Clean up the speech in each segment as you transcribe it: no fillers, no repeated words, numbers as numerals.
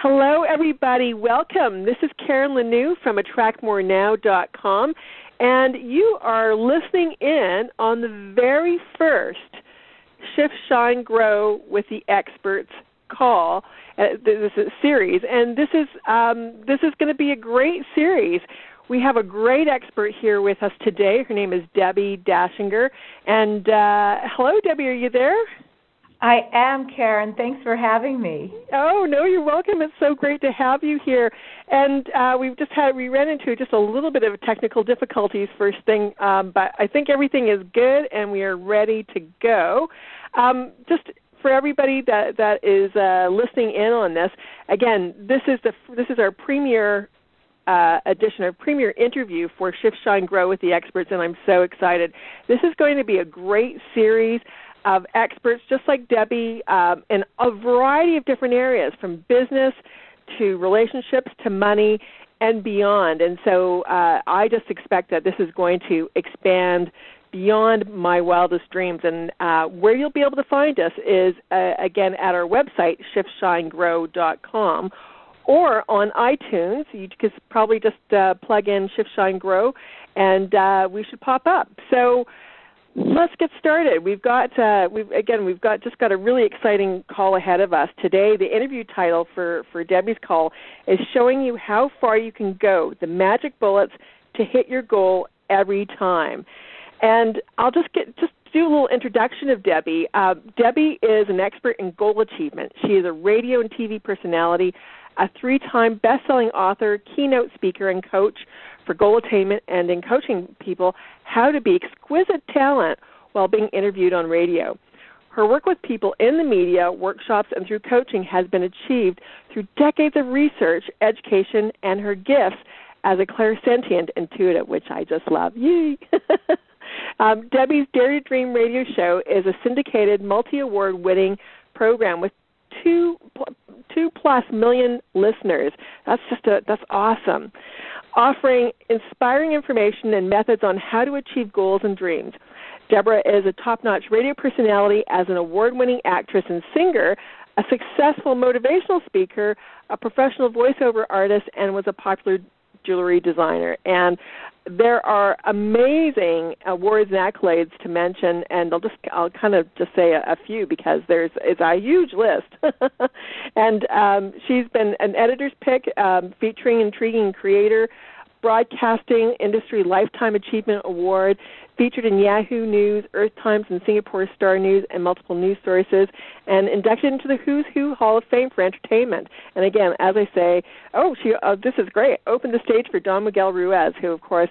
Hello, everybody. Welcome. This is Karen Luniw from AttractMoreNow.com, and you are listening in on the very first Shift, Shine, Grow with the Experts call. This is a series, and this is going to be a great series. We have a great expert here with us today. Her name is Debbi Dachinger. And hello, Debbi. Are you there? I am, Karen. Thanks for having me. Oh, no, you're welcome. It's so great to have you here. And we ran into just a little bit of technical difficulties first thing, but I think everything is good and we are ready to go. Just for everybody that is listening in on this, again, this is our premiere edition, our premiere interview for Shift, Shine, Grow with the Experts, and I'm so excited. This is going to be a great series of experts just like Debbi in a variety of different areas, from business to relationships to money and beyond. And so I just expect that this is going to expand beyond my wildest dreams. And where you'll be able to find us is, again, at our website, shiftshinegrow.com, or on iTunes. You could probably just plug in Shift, Shine, Grow, and we should pop up. So let's get started. We've got a really exciting call ahead of us today. The interview title for Debbi's call is "Showing You How Far You Can Go: The Magic Bullets to Hit Your Goal Every Time." And I'll just do a little introduction of Debbi. Debbi is an expert in goal achievement. She is a radio and TV personality, a 3-time best-selling author, keynote speaker, and coach for goal attainment, and in coaching people how to be exquisite talent while being interviewed on radio. Her work with people in the media, workshops, and through coaching has been achieved through decades of research, education, and her gifts as a clairsentient intuitive, which I just love. Yay! Debbi's Dare to Dream radio show is a syndicated, multi-award winning program with 2+ million listeners. That's awesome. Offering inspiring information and methods on how to achieve goals and dreams. Deborah is a top-notch radio personality as an award-winning actress and singer, a successful motivational speaker, a professional voiceover artist, and was a popular jewelry designer. And there are amazing awards and accolades to mention, and I'll kind of just say a few because it's a huge list. And she's been an editor's pick, featuring intriguing creator, Broadcasting Industry Lifetime Achievement Award, featured in Yahoo News, Earth Times, and Singapore Star News, and multiple news sources, and inducted into the Who's Who Hall of Fame for Entertainment. And again, as I say, this is great. Opened the stage for Don Miguel Ruiz, who, of course,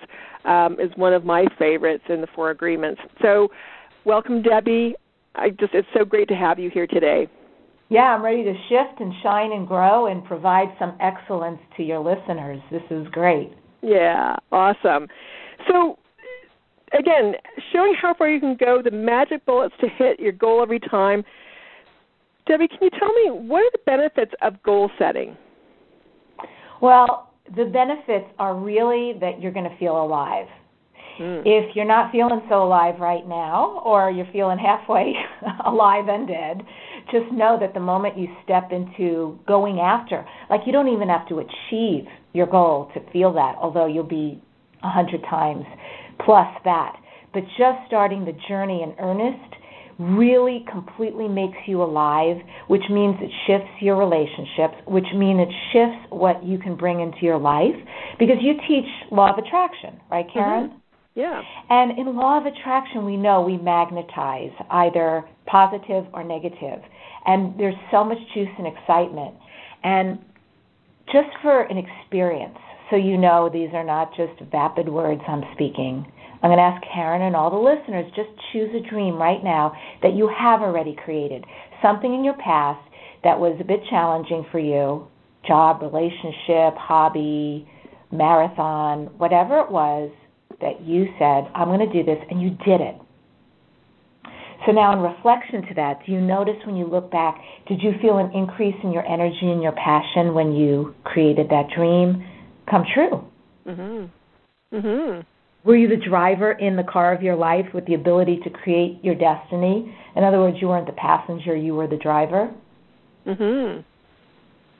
is one of my favorites in the Four Agreements. So welcome, Debbi. It's so great to have you here today. Yeah, I'm ready to shift and shine and grow and provide some excellence to your listeners. This is great. Yeah, awesome. So, again, showing how far you can go, the magic bullets to hit your goal every time. Debbi, can you tell me, what are the benefits of goal setting? Well, the benefits are really that you're going to feel alive. If you're not feeling so alive right now, or you're feeling halfway alive and dead, just know that the moment you step into going after, like you don't even have to achieve your goal to feel that, although you'll be 100 times plus that. But just starting the journey in earnest really completely makes you alive, which means it shifts your relationships, which means it shifts what you can bring into your life, because you teach law of attraction, right, Karen? Mm-hmm. Yeah. And in law of attraction, we know we magnetize either positive or negative. And there's so much juice and excitement. And just for an experience, so you know these are not just vapid words I'm speaking, I'm going to ask Karen and all the listeners, just choose a dream right now that you have already created. Something in your past that was a bit challenging for you, job, relationship, hobby, marathon, whatever it was, that you said, I'm going to do this, and you did it. So now in reflection to that, do you notice when you look back, did you feel an increase in your energy and your passion when you created that dream come true? Mm-hmm. Mm-hmm. Were you the driver in the car of your life with the ability to create your destiny? In other words, you weren't the passenger, you were the driver? Mm-hmm.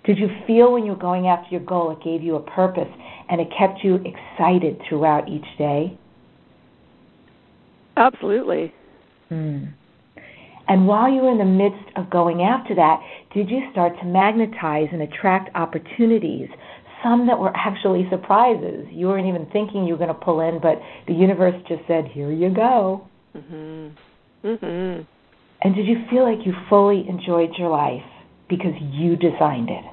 Did you feel when you were going after your goal it gave you a purpose and it kept you excited throughout each day? Absolutely. And while you were in the midst of going after that, did you start to magnetize and attract opportunities, some that were actually surprises? You weren't even thinking you were going to pull in, but the universe just said, here you go. And did you feel like you fully enjoyed your life because you designed it?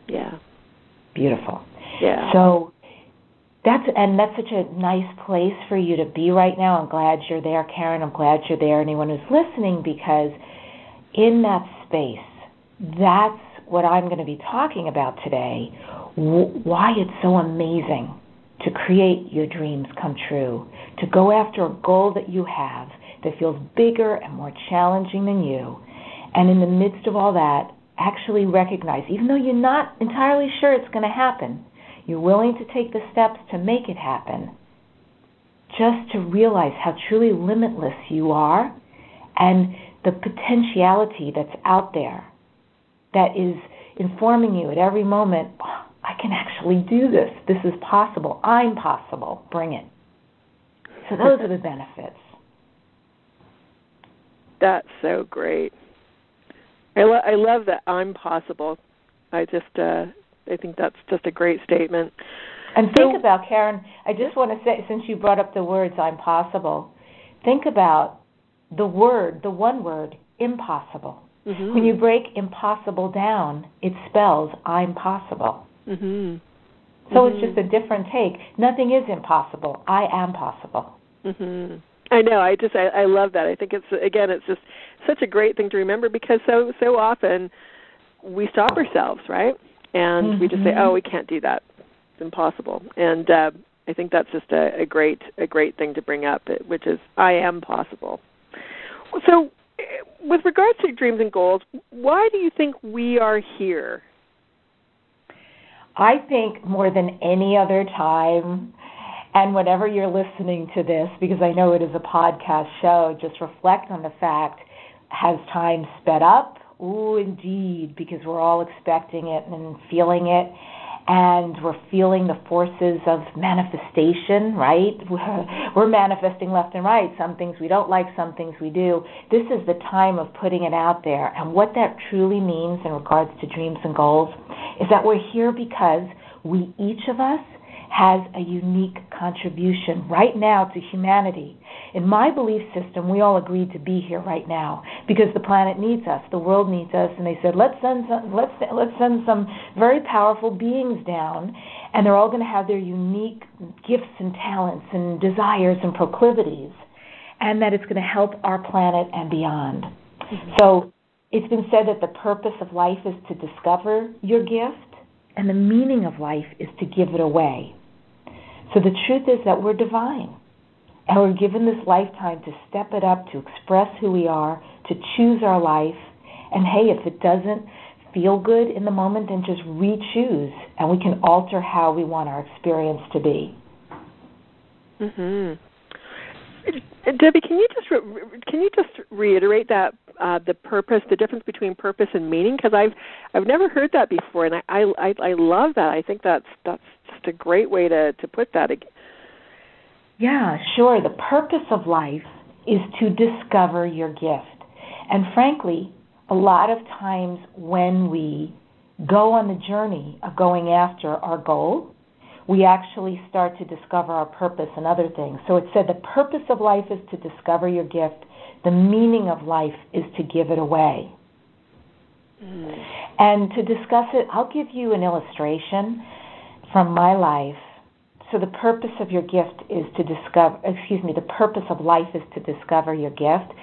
Yeah. Beautiful. Yeah. So that's such a nice place for you to be right now. I'm glad you're there, Karen. I'm glad you're there, anyone who's listening, because in that space, that's what I'm going to be talking about today, why it's so amazing to create your dreams come true, to go after a goal that you have that feels bigger and more challenging than you, and in the midst of all that, actually recognize, even though you're not entirely sure it's going to happen, you're willing to take the steps to make it happen, just to realize how truly limitless you are and the potentiality that's out there that is informing you at every moment, oh, I can actually do this. This is possible. I'm possible. Bring it. So those are the benefits. That's so great. I love that I'm possible. I think that's just a great statement. And think about, Karen, I just want to say, since you brought up the words I'm possible, think about the one word, impossible. When you break impossible down, it spells I'm possible. So it's just a different take. Nothing is impossible. I am possible. I know. I love that. I think it's just such a great thing to remember, because so often we stop ourselves, right? And we just say, "Oh, we can't do that. It's impossible." And I think that's just a great thing to bring up, which is I am possible. So, with regards to dreams and goals, why do you think we are here? I think more than any other time, and whenever you're listening to this, because I know it is a podcast show, just reflect on the fact, has time sped up? Ooh, indeed, because we're all expecting it and feeling it, and we're feeling the forces of manifestation, right? We're manifesting left and right. Some things we don't like, some things we do. This is the time of putting it out there. And what that truly means in regards to dreams and goals is that we're here because each of us has a unique contribution right now to humanity. In my belief system, we all agreed to be here right now because the planet needs us, the world needs us, and they said, let's send some very powerful beings down, and they're all going to have their unique gifts and talents and desires and proclivities, and that it's going to help our planet and beyond. So it's been said that the purpose of life is to discover your gift, and the meaning of life is to give it away. So the truth is that we're divine, and we're given this lifetime to step it up, to express who we are, to choose our life. And hey, if it doesn't feel good in the moment, then just re-choose, and we can alter how we want our experience to be. Debbi, can you just reiterate that the purpose, the difference between purpose and meaning? Because I've never heard that before, and I love that. I think that's just a great way to put that. Yeah, sure. The purpose of life is to discover your gift, and frankly, a lot of times when we go on the journey of going after our goal, we actually start to discover our purpose and other things. So it said the purpose of life is to discover your gift. The meaning of life is to give it away. And to discuss it, I'll give you an illustration from my life. So the purpose of your gift is to the purpose of life is to discover your gift.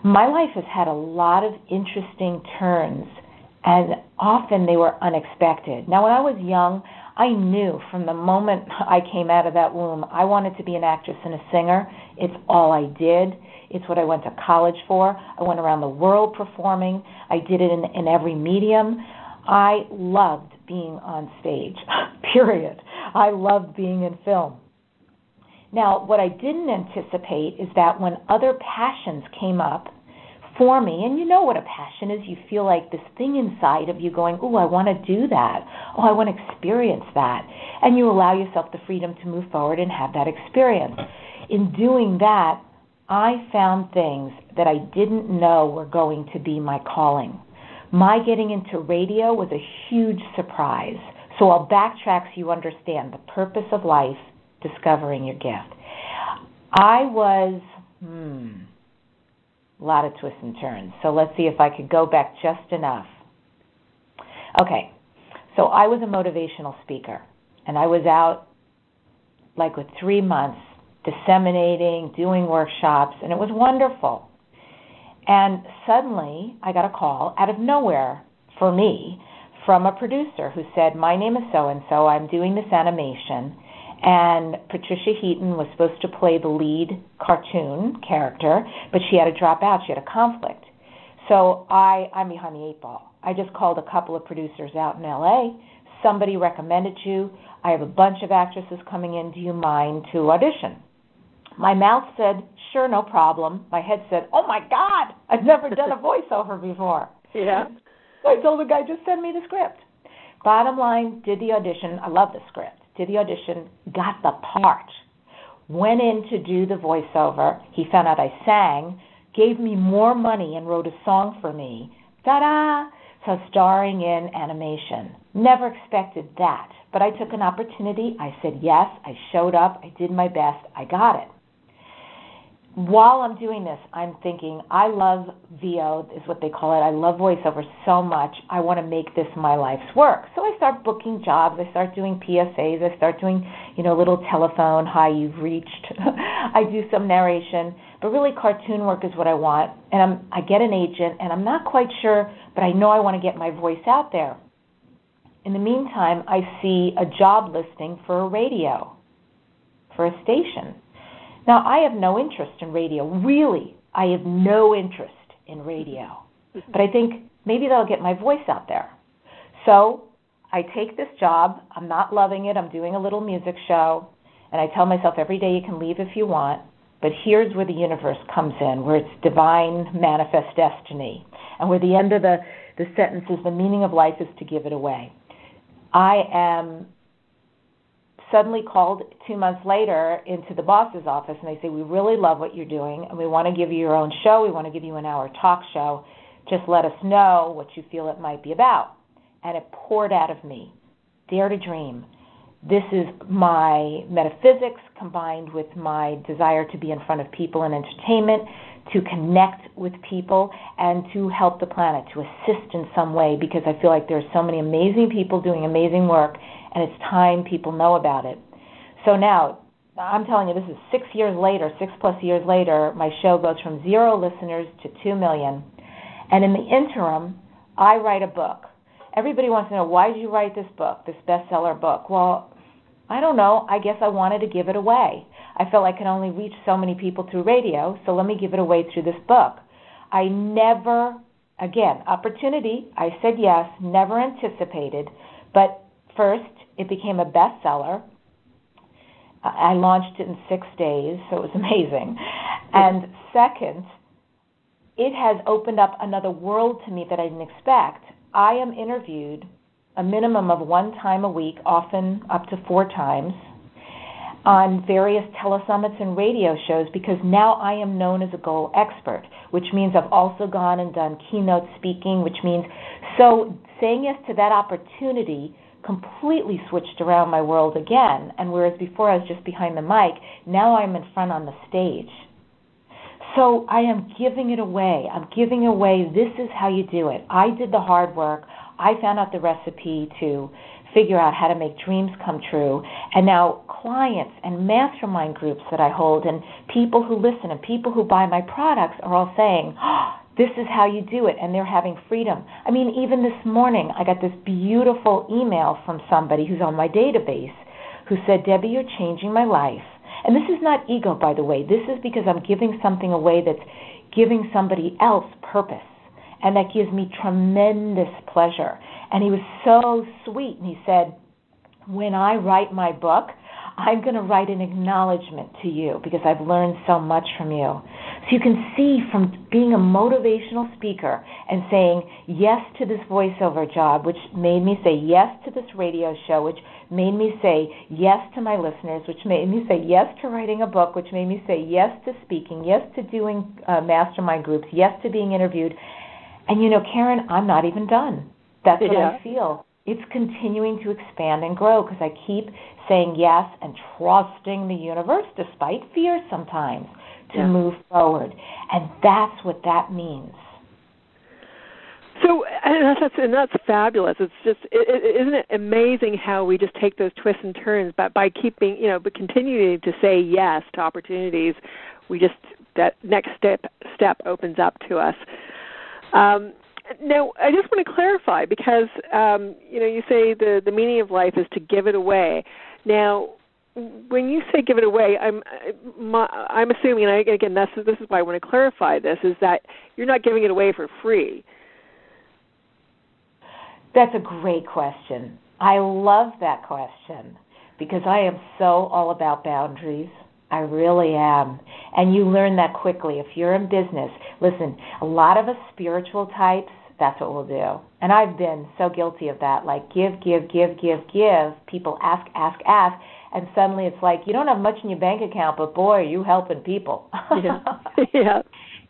My life has had a lot of interesting turns, and often they were unexpected. Now, when I was young, I knew from the moment I came out of that womb, I wanted to be an actress and a singer. It's all I did. It's what I went to college for. I went around the world performing. I did it in every medium. I loved being on stage, period. I loved being in film. Now, what I didn't anticipate is that when other passions came up for me. And you know what a passion is. You feel like this thing inside of you going, oh, I want to do that. Oh, I want to experience that. And you allow yourself the freedom to move forward and have that experience. In doing that, I found things that I didn't know were going to be my calling. My getting into radio was a huge surprise. So I'll backtrack so you understand the purpose of life, discovering your gift. I was, a lot of twists and turns. So let's see if I could go back just enough. Okay, so I was a motivational speaker, and I was out like with 3 months disseminating, doing workshops, and it was wonderful. And suddenly I got a call out of nowhere for me from a producer who said, my name is so-and-so, I'm doing this animation, and Patricia Heaton was supposed to play the lead cartoon character, but she had to drop out. She had a conflict. So I'm behind the 8 ball. I just called a couple of producers out in L.A. Somebody recommended you. I have a bunch of actresses coming in. Do you mind to audition? My mouth said, sure, no problem. My head said, oh, my God, I've never done a voiceover before. Yeah. So I told the guy, just send me the script. Bottom line, did the audition. I love the script. Did the audition, got the part. Went in to do the voiceover. He found out I sang, gave me more money and wrote a song for me. Ta-da! So starring in animation. Never expected that. But I took an opportunity. I said yes. I showed up. I did my best. I got it. While I'm doing this, I'm thinking, I love VO, is what they call it. I love voiceover so much. I want to make this my life's work. So I start booking jobs. I start doing PSAs. I start doing, little telephone, hi, you've reached. I do some narration. But really, cartoon work is what I want. And I get an agent, and I'm not quite sure, but I know I want to get my voice out there. In the meantime, I see a job listing for a radio, for a station. Now, I have no interest in radio. Really, I have no interest in radio. But I think maybe that'll get my voice out there. So I take this job. I'm not loving it. I'm doing a little music show. And I tell myself every day you can leave if you want. But here's where the universe comes in, where it's divine manifest destiny. And where the end of the sentence is the meaning of life is to give it away. I am suddenly called 2 months later into the boss's office, and they say, we really love what you're doing, and we want to give you your own show. We want to give you an hour talk show. Just let us know what you feel it might be about. And it poured out of me. Dare to dream. This is my metaphysics combined with my desire to be in front of people in entertainment, to connect with people, and to help the planet, to assist in some way, because I feel like there's so many amazing people doing amazing work, and it's time people know about it. So now, I'm telling you, this is 6 years later, 6+ years later, my show goes from 0 listeners to 2 million. And in the interim, I write a book. Everybody wants to know, why did you write this book, this bestseller book? Well, I don't know. I guess I wanted to give it away. I felt I could only reach so many people through radio, so let me give it away through this book. I never, again, opportunity, I said yes, never anticipated, but first, it became a bestseller. I launched it in 6 days, so it was amazing. And second, it has opened up another world to me that I didn't expect. I am interviewed a minimum of 1 time a week, often up to 4 times, on various telesummits and radio shows, because now I am known as a goal expert, which means I've also gone and done keynote speaking, which means, so saying yes to that opportunity completely switched around my world again. And whereas before I was just behind the mic, now I'm in front on the stage. So I am giving it away. I'm giving away, this is how you do it. I did the hard work. I found out the recipe to figure out how to make dreams come true. And now clients and mastermind groups that I hold and people who listen and people who buy my products are all saying, oh, this is how you do it, and they're having freedom. I mean, even this morning, I got this beautiful email from somebody who's on my database who said, Debbi, you're changing my life. And this is not ego, by the way. This is because I'm giving something away that's giving somebody else purpose, and that gives me tremendous pleasure. And he was so sweet, and he said, when I write my book, I'm going to write an acknowledgement to you because I've learned so much from you. So you can see from being a motivational speaker and saying yes to this voiceover job, which made me say yes to this radio show, which made me say yes to my listeners, which made me say yes to writing a book, which made me say yes to speaking, yes to doing mastermind groups, yes to being interviewed. And, Karen, I'm not even done. That's what I feel. It's continuing to expand and grow because I keep saying yes and trusting the universe, despite fear sometimes, to move forward. And that's what that means. So, and that's fabulous. It's just, isn't it amazing how we just take those twists and turns, but by keeping, but continuing to say yes to opportunities, that next step opens up to us. Now, I just want to clarify because, you say the meaning of life is to give it away. Now, when you say give it away, I'm assuming, and again, this is why I want to clarify this, is that you're not giving it away for free. That's a great question. I love that question because I am so all about boundaries. I really am. And you learn that quickly. If you're in business, listen, a lot of us spiritual types, that's what we'll do. And I've been so guilty of that, like give. People ask. And suddenly it's like, you don't have much in your bank account, but boy, are you helping people. Yeah.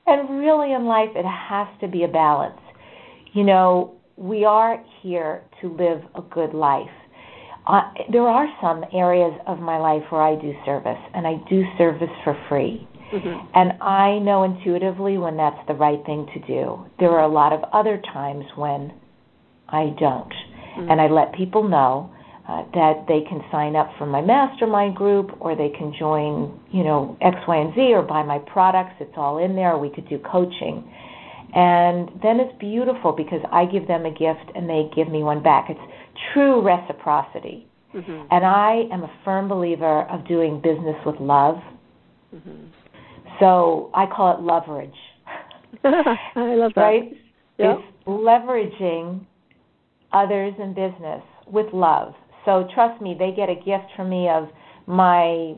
And really in life, it has to be a balance. We are here to live a good life. There are some areas of my life where I do service, and I do service for free. Mm-hmm. And I know intuitively when that's the right thing to do. There are a lot of other times when I don't. Mm-hmm. And I let people know that they can sign up for my mastermind group, or they can join, X, Y, and Z, or buy my products. It's all in there. We could do coaching. And then it's beautiful because I give them a gift and they give me one back. It's true reciprocity. Mm-hmm. And I am a firm believer of doing business with love. Mm-hmm. So I call it leverage. I love that. Right? Yep. It's leveraging others in business with love. So trust me, they get a gift from me of my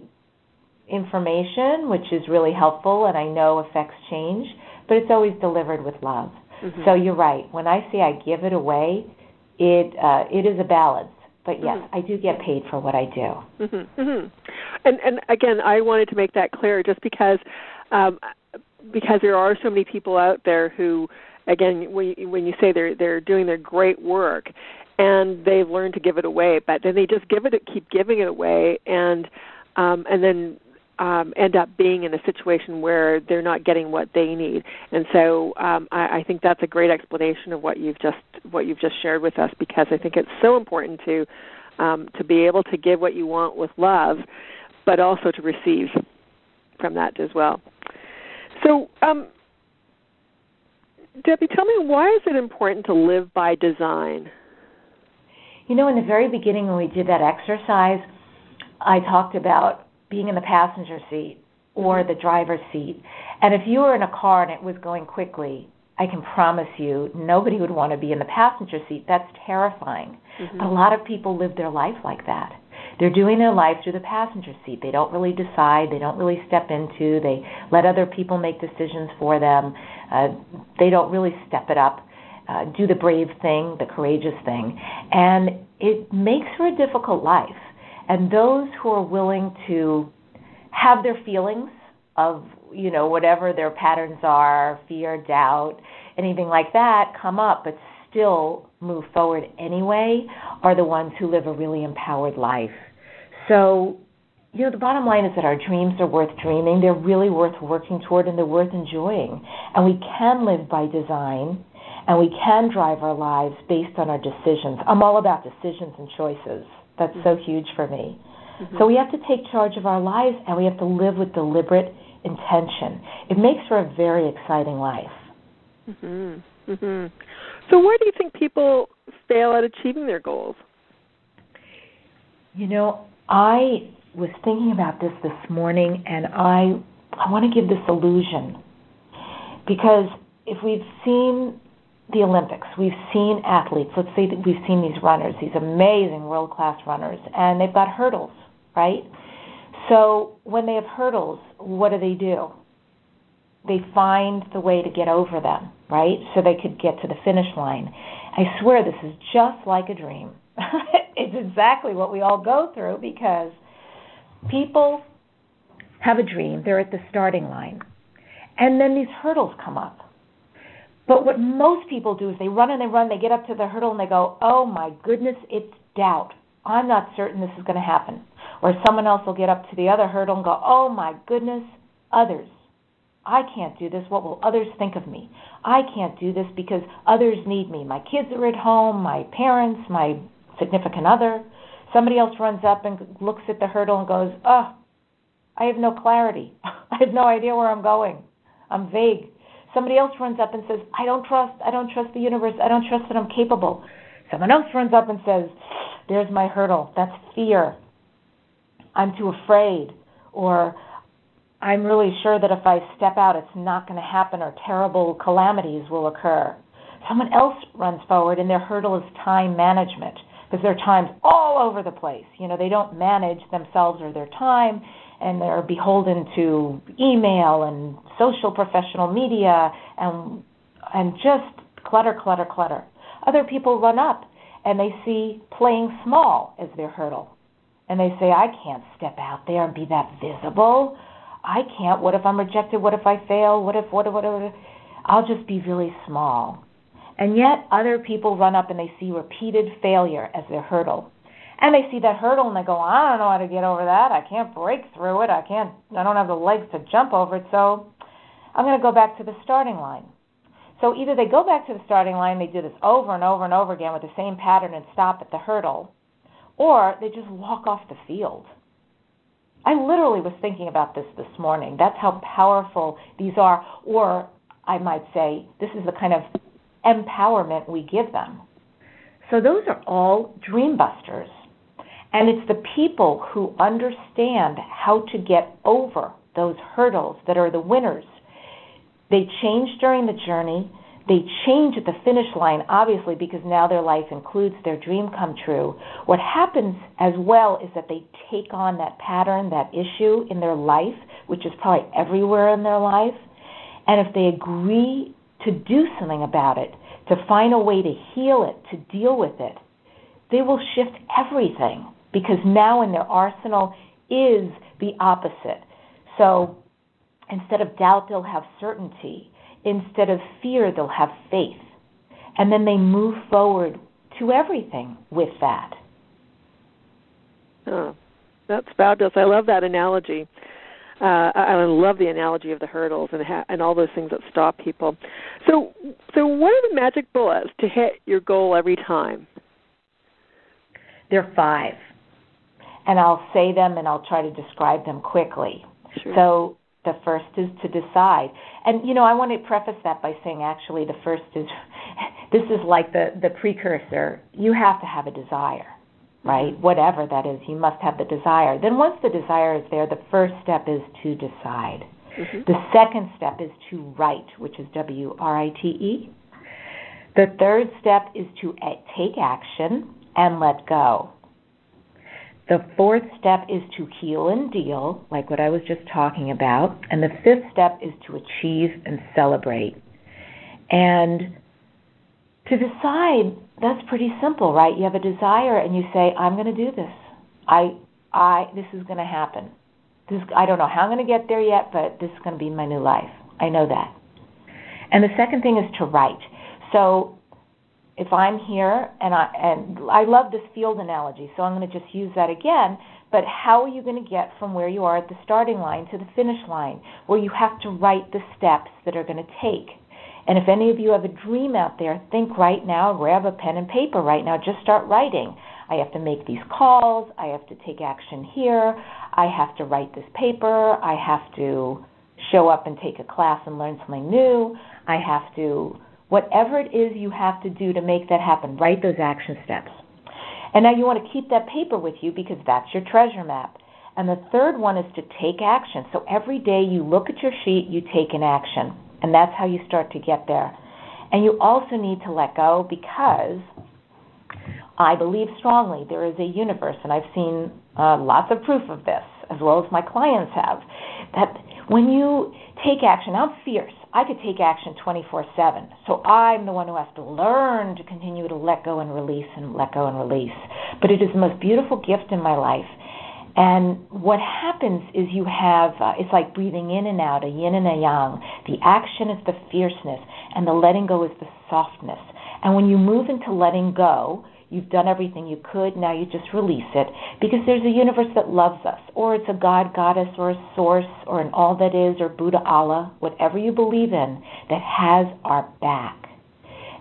information, which is really helpful and I know affects change, but it's always delivered with love. Mm-hmm. So you're right. When I say I give it away, it is a balance. But yes, mm-hmm. I do get paid for what I do. Mm-hmm. Mm-hmm. And again, I wanted to make that clear just because there are so many people out there who, again, when you say they're doing their great work and they've learned to give it away, but then they just keep giving it away and then end up being in a situation where they're not getting what they need. And so I think that's a great explanation of what you've just shared with us, because I think it's so important to be able to give what you want with love, but also to receive from that as well. So, Debbi, tell me, why is it important to live by design? In the very beginning when we did that exercise, I talked about being in the passenger seat or the driver's seat. And if you were in a car and it was going quickly, I can promise you nobody would want to be in the passenger seat. That's terrifying. Mm-hmm. But a lot of people live their life like that. They're doing their life through the passenger seat. They don't really decide. They don't really step into. They let other people make decisions for them. They don't really step it up, do the brave thing, the courageous thing. And it makes for a difficult life. And those who are willing to have their feelings of, whatever their patterns are, fear, doubt, anything like that, come up, but still move forward anyway, are the ones who live a really empowered life. So, the bottom line is that our dreams are worth dreaming. They're really worth working toward, and they're worth enjoying. And we can live by design, and we can drive our lives based on our decisions. I'm all about decisions and choices. That's so huge for me. Mm-hmm. So we have to take charge of our lives, and we have to live with deliberate intention. It makes for a very exciting life. Mm-hmm. Mm-hmm. So why do you think people fail at achieving their goals? I was thinking about this morning, and I want to give this illusion. Because if we've seen the Olympics, we've seen athletes, let's say that we've seen these runners, these amazing world-class runners, and they've got hurdles. right? So when they have hurdles, what do? They find the way to get over them, right? So they could get to the finish line. I swear this is just like a dream. It's exactly what we all go through, because people have a dream. They're at the starting line. And then these hurdles come up. But what most people do is they run and they run, they get up to the hurdle and they go, oh my goodness, it's doubt. I'm not certain this is going to happen. Or someone else will get up to the other hurdle and go, oh my goodness, others. I can't do this. What will others think of me? I can't do this because others need me. My kids are at home, my parents, my significant other. Somebody else runs up and looks at the hurdle and goes, oh, I have no clarity. I have no idea where I'm going. I'm vague. Somebody else runs up and says, I don't trust the universe. I don't trust that I'm capable. Someone else runs up and says, there's my hurdle. That's fear. I'm too afraid. Or I'm really sure that if I step out, it's not going to happen, or terrible calamities will occur. Someone else runs forward and their hurdle is time management, because their time's all over the place. They don't manage themselves or their time, and they're beholden to email and social professional media and just clutter. Other people run up and they see playing small as their hurdle. And they say, I can't step out there and be that visible. I can't. What if I'm rejected? What if I fail? What if? I'll just be really small. And yet other people run up and they see repeated failure as their hurdle. And they see that hurdle and they go, I don't know how to get over that. I can't break through it. I don't have the legs to jump over it, so I'm going to go back to the starting line. So either they go back to the starting line, they do this over and over and over again with the same pattern and stop at the hurdle, or they just walk off the field. I literally was thinking about this morning. That's how powerful these are. Or I might say this is the kind of empowerment we give them. So those are all dream busters. And it's the people who understand how to get over those hurdles that are the winners. They change during the journey. They change at the finish line, obviously, because now their life includes their dream come true. What happens as well is that they take on that pattern, that issue in their life, which is probably everywhere in their life. And if they agree to do something about it, to find a way to heal it, to deal with it, they will shift everything, because now in their arsenal is the opposite. So instead of doubt, they'll have certainty. Instead of fear, they'll have faith. And then they move forward to everything with that. Oh, that's fabulous. I love that analogy. I love the analogy of the hurdles and all those things that stop people. So what are the magic bullets to hit your goal every time? There are 5. And I'll say them and I'll try to describe them quickly. Sure. So the first is to decide. And, I want to preface that by saying actually the first is, this is like the precursor. You have to have a desire, right? Whatever that is, you must have the desire. Then once the desire is there, the first step is to decide. Mm-hmm. The second step is to write, which is WRITE. The third step is to take action and let go. The fourth step is to heal and deal, like what I was just talking about. And the fifth step is to achieve and celebrate. And to decide, that's pretty simple, right? You have a desire and you say, I'm going to do this. This is going to happen. I don't know how I'm going to get there yet, but this is going to be my new life. I know that. And the second thing is to write. So if I'm here, and I love this field analogy, so I'm going to just use that again, but how are you going to get from where you are at the starting line to the finish line? Well, you have to write the steps that are going to take. And if any of you have a dream out there, think right now, grab a pen and paper right now, just start writing. I have to make these calls, I have to take action here, I have to write this paper, I have to show up and take a class and learn something new, I have to, whatever it is you have to do to make that happen, write those action steps. And now you want to keep that paper with you because that's your treasure map. And the third one is to take action. So every day you look at your sheet, you take an action. And that's how you start to get there. And you also need to let go, because I believe strongly there is a universe, and I've seen lots of proof of this, as well as my clients have, that when you take action, I'm fierce. I could take action 24/7. So I'm the one who has to learn to continue to let go and release and let go and release. But it is the most beautiful gift in my life. And what happens is you have, it's like breathing in and out, a yin and a yang. The action is the fierceness, and the letting go is the softness. And when you move into letting go, you've done everything you could, now you just release it, because there's a universe that loves us, or it's a God, goddess, or a source, or an all that is, or Buddha, Allah, whatever you believe in, that has our back.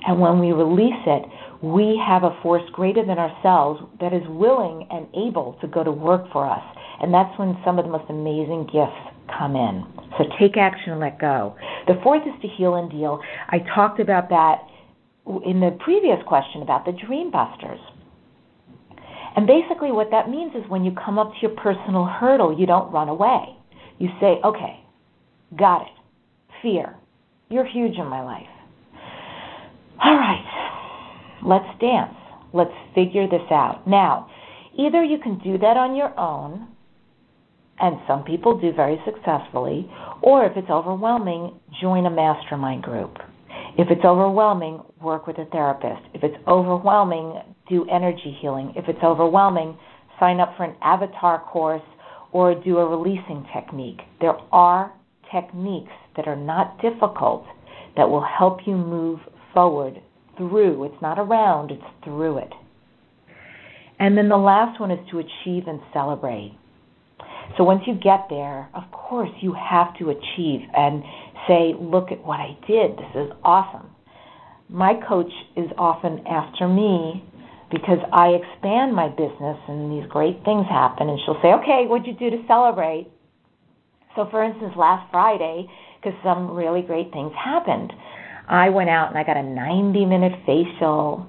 And when we release it, we have a force greater than ourselves that is willing and able to go to work for us. And that's when some of the most amazing gifts come in. So take action and let go. The fourth is to heal and deal. I talked about that in the previous question about the dream busters. And basically what that means is when you come up to your personal hurdle, you don't run away. You say, okay, got it. Fear, you're huge in my life. All right, let's dance. Let's figure this out. Now, either you can do that on your own, and some people do very successfully, or if it's overwhelming, join a mastermind group. If it's overwhelming, work with a therapist. If it's overwhelming, do energy healing. If it's overwhelming, sign up for an avatar course or do a releasing technique. There are techniques that are not difficult that will help you move forward through. It's not around, it's through it. And then the last one is to achieve and celebrate. So once you get there, of course, you have to achieve and say, look at what I did. This is awesome. My coach is often after me because I expand my business and these great things happen. And she'll say, okay, what'd you do to celebrate? So, for instance, last Friday, because some really great things happened, I went out and I got a 90-minute facial.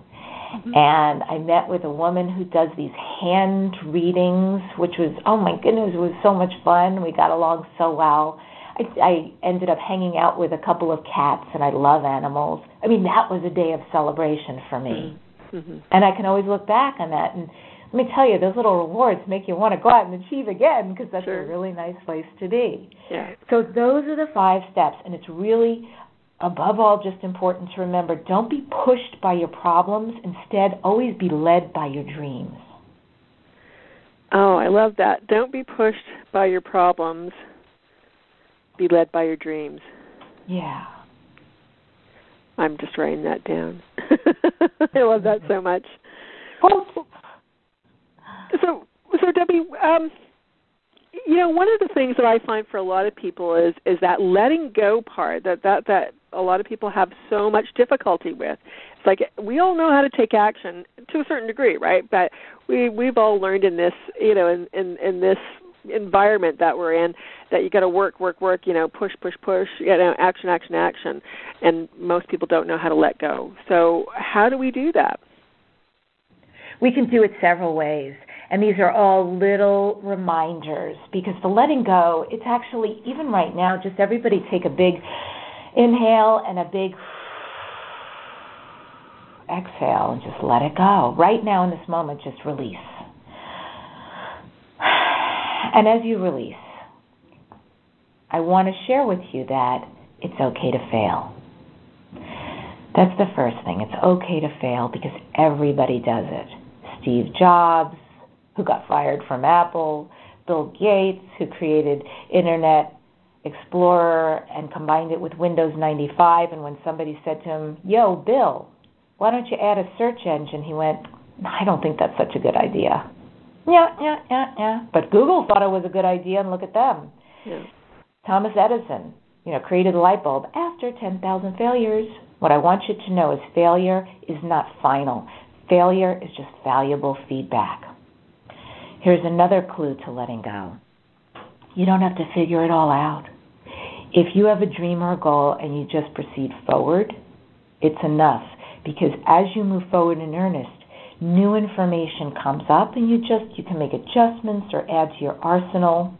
And I met with a woman who does these hand readings, which was, oh my goodness, it was so much fun. We got along so well. I ended up hanging out with a couple of cats, and I love animals. I mean, that was a day of celebration for me. Mm-hmm. And I can always look back on that. And let me tell you, those little rewards make you want to go out and achieve again, because that's a really nice place to be. Yeah. So those are the 5 steps, and it's really, above all, just important to remember, don't be pushed by your problems. Instead, always be led by your dreams. Oh, I love that. Don't be pushed by your problems. Be led by your dreams. Yeah. I'm just writing that down. I love that so much. So Debbi, one of the things that I find for a lot of people is that letting go part that a lot of people have so much difficulty with. It's like we all know how to take action to a certain degree, right? But we've all learned in this, in this environment that we're in, that you got to work, push, action, and most people don't know how to let go. So how do we do that? We can do it several ways, and these are all little reminders, because the letting go, it's actually, even right now, just everybody take a big inhale and a big exhale and just let it go. Right now in this moment, just release. And as you release, I want to share with you that it's okay to fail. That's the first thing. It's okay to fail because everybody does it. Steve Jobs, who got fired from Apple, Bill Gates, who created Internet Explorer and combined it with Windows 95, and when somebody said to him, yo, Bill, why don't you add a search engine? He went, I don't think that's such a good idea. Yeah. But Google thought it was a good idea, and look at them. Yeah. Thomas Edison, created the light bulb after 10,000 failures. What I want you to know is failure is not final. Failure is just valuable feedback. Here's another clue to letting go. You don't have to figure it all out. If you have a dream or a goal and you just proceed forward, it's enough, because as you move forward in earnest, new information comes up, and you can make adjustments or add to your arsenal.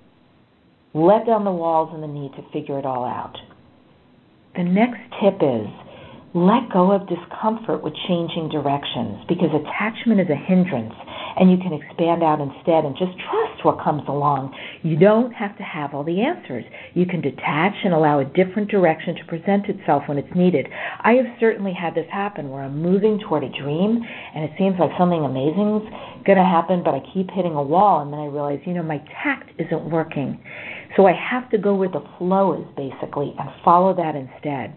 Let down the walls and the need to figure it all out. The next tip is let go of discomfort with changing directions, because attachment is a hindrance, and you can expand out instead and just trust what comes along. You don't have to have all the answers. You can detach and allow a different direction to present itself when it's needed. I have certainly had this happen where I'm moving toward a dream, and it seems like something amazing's going to happen, but I keep hitting a wall, and then I realize, my tact isn't working. So I have to go where the flow is, basically, and follow that instead.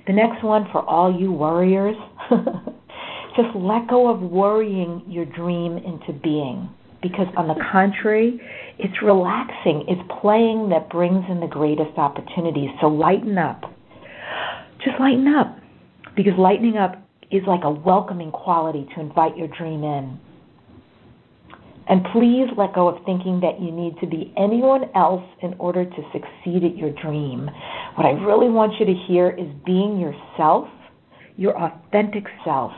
The next one for all you worriers, just let go of worrying your dream into being, because on the contrary, it's relaxing. It's playing that brings in the greatest opportunities. So lighten up. Just lighten up, because lightening up is like a welcoming quality to invite your dream in. And please let go of thinking that you need to be anyone else in order to succeed at your dream. What I really want you to hear is being yourself, your authentic self,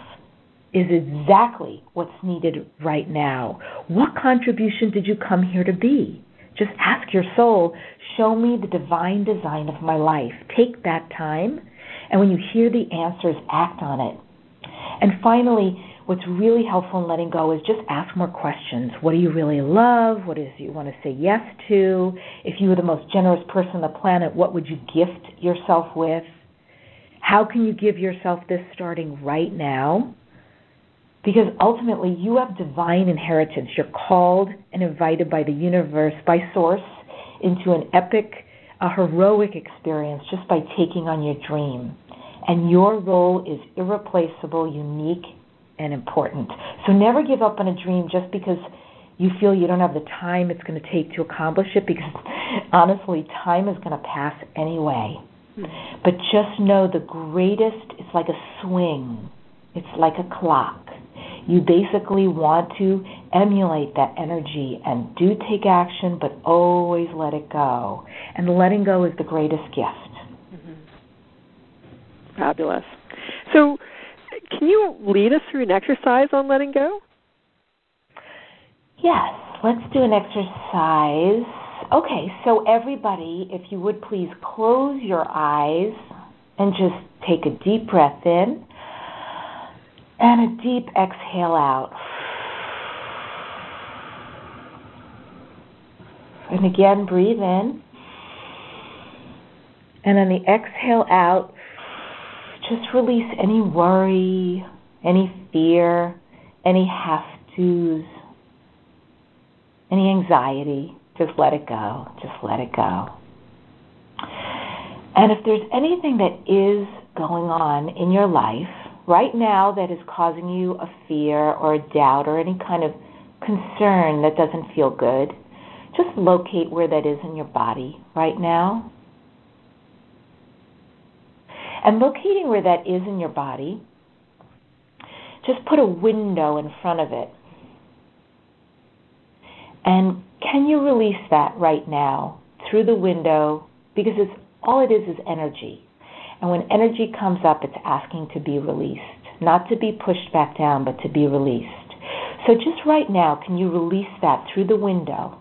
is exactly what's needed right now. What contribution did you come here to be? Just ask your soul, show me the divine design of my life. Take that time, and when you hear the answers, act on it. And finally, what's really helpful in letting go is just ask more questions. What do you really love? What is it you want to say yes to? If you were the most generous person on the planet, what would you gift yourself with? How can you give yourself this starting right now? Because ultimately, you have divine inheritance. You're called and invited by the universe, by Source, into an epic, a heroic experience just by taking on your dream. And your role is irreplaceable, unique, and important. So never give up on a dream just because you feel you don't have the time it's going to take to accomplish it, because honestly, time is going to pass anyway. But just know the greatest, it's like a swing. It's like a clock. You basically want to emulate that energy and do take action, but always let it go. And letting go is the greatest gift. Fabulous. So can you lead us through an exercise on letting go? Yes, let's do an exercise. Okay, so everybody, if you would please close your eyes and just take a deep breath in and a deep exhale out. And again, breathe in. And on the exhale out, just release any worry, any fear, any have-tos, any anxiety. Just let it go. Just let it go. And if there's anything that is going on in your life right now that is causing you a fear or a doubt or any kind of concern that doesn't feel good, just locate where that is in your body right now. And locating where that is in your body, just put a window in front of it. And can you release that right now through the window? Because all it is energy. And when energy comes up, it's asking to be released. Not to be pushed back down, but to be released. So just right now, can you release that through the window?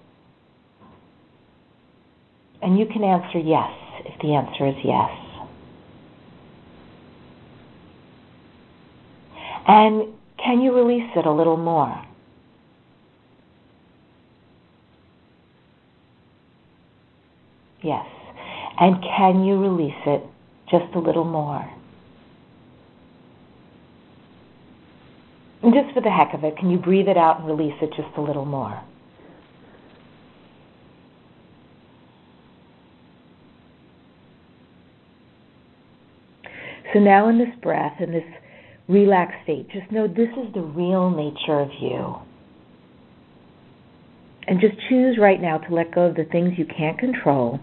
And you can answer yes if the answer is yes. And can you release it a little more? Yes. And can you release it just a little more? And just for the heck of it, can you breathe it out and release it just a little more? So now in this breath, in this relaxed state, just know this is the real nature of you. And just choose right now to let go of the things you can't control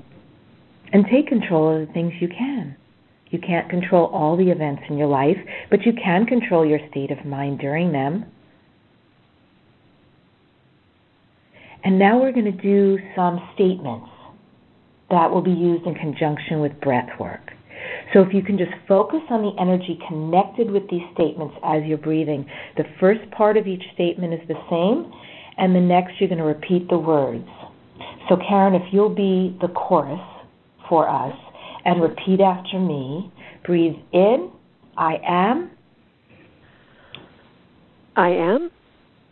and take control of the things you can. You can't control all the events in your life, but you can control your state of mind during them. And now we're going to do some statements that will be used in conjunction with breath work. So if you can just focus on the energy connected with these statements as you're breathing. The first part of each statement is the same, and the next you're going to repeat the words. So Karen, if you'll be the chorus for us and repeat after me, breathe in I am. I am.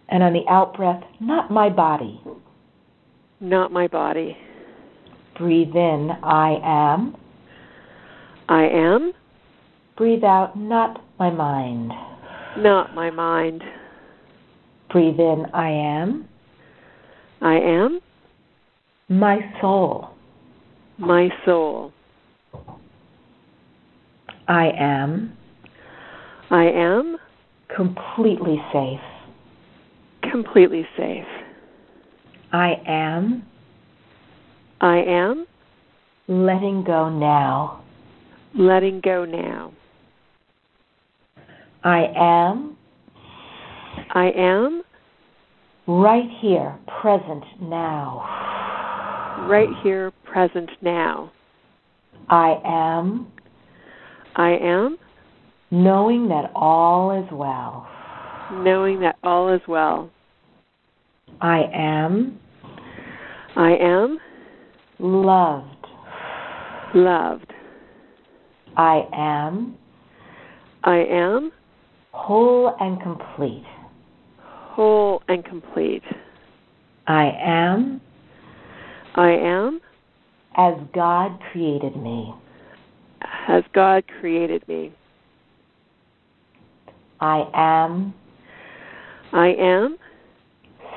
And on the out-breath, not my body. Not my body. Breathe in, I am. I am. Breathe out, not my mind. Not my mind. Breathe in, I am. I am. My soul. My soul. I am. I am. Completely safe. Completely safe. I am. I am. Letting go now. Letting go now. I am. I am. Right here, present now. Right here, present now. I am. I am. Knowing that all is well. Knowing that all is well. I am. I am. Loved. Loved. I am. I am. Whole and complete. Whole and complete. I am. I am. As God created me. As God created me. I am. I am.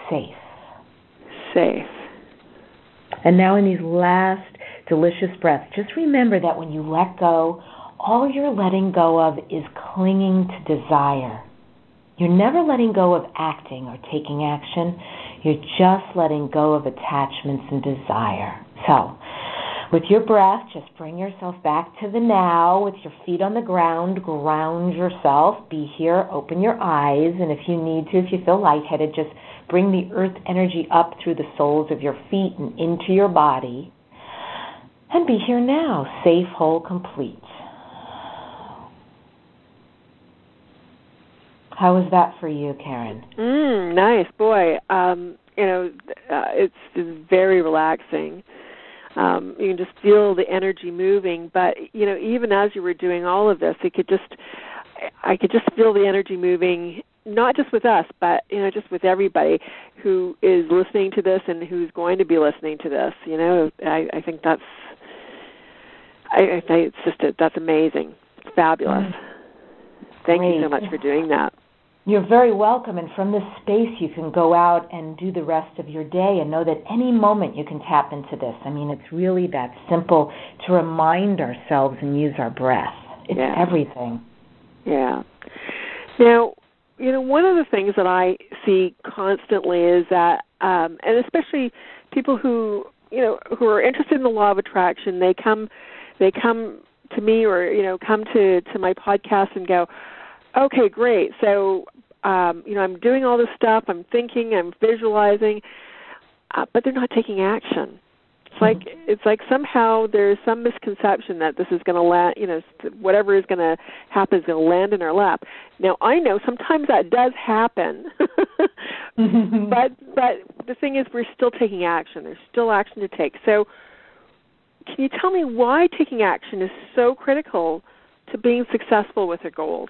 Safe. Safe. And now in these last delicious breaths, just remember that when you let go, all you're letting go of is clinging to desire. You're never letting go of acting or taking action. You're just letting go of attachments and desire. So, with your breath, just bring yourself back to the now with your feet on the ground. Ground yourself. Be here. Open your eyes. And if you need to, if you feel lightheaded, just bring the earth energy up through the soles of your feet and into your body. And be here now. Safe, whole, complete. How was that for you, Karen? Nice. Boy, it's very relaxing. You can just feel the energy moving, but even as you were doing all of this, I could just feel the energy moving, not just with us, but just with everybody who is listening to this and who's going to be listening to this. I think that's that's amazing. It's fabulous. Thank Great. you so much for doing that. You're very welcome, and from this space you can go out and do the rest of your day and know that any moment you can tap into this. I mean, it's really that simple to remind ourselves and use our breath. It's everything. Yeah. Now, one of the things that I see constantly is that, and especially people who are interested in the law of attraction, they come to me or come to my podcast and go, okay, great. So, I'm doing all this stuff. I'm thinking. I'm visualizing, but they're not taking action. It's like somehow there's some misconception that this is going to land. Whatever is going to happen is going to land in our lap. Now, I know sometimes that does happen, but the thing is, we're still taking action. There's still action to take. So, can you tell me why taking action is so critical to being successful with our goals?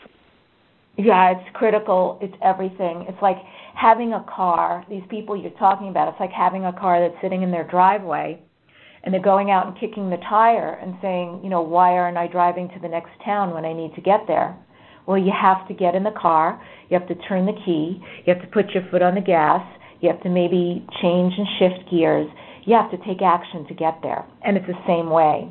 Yeah, it's critical. It's everything. It's like having a car. These people you're talking about, it's like having a car that's sitting in their driveway, and they're going out and kicking the tire and saying, why aren't I driving to the next town when I need to get there? Well, you have to get in the car. You have to turn the key. You have to put your foot on the gas. You have to maybe change and shift gears. You have to take action to get there. And it's the same way.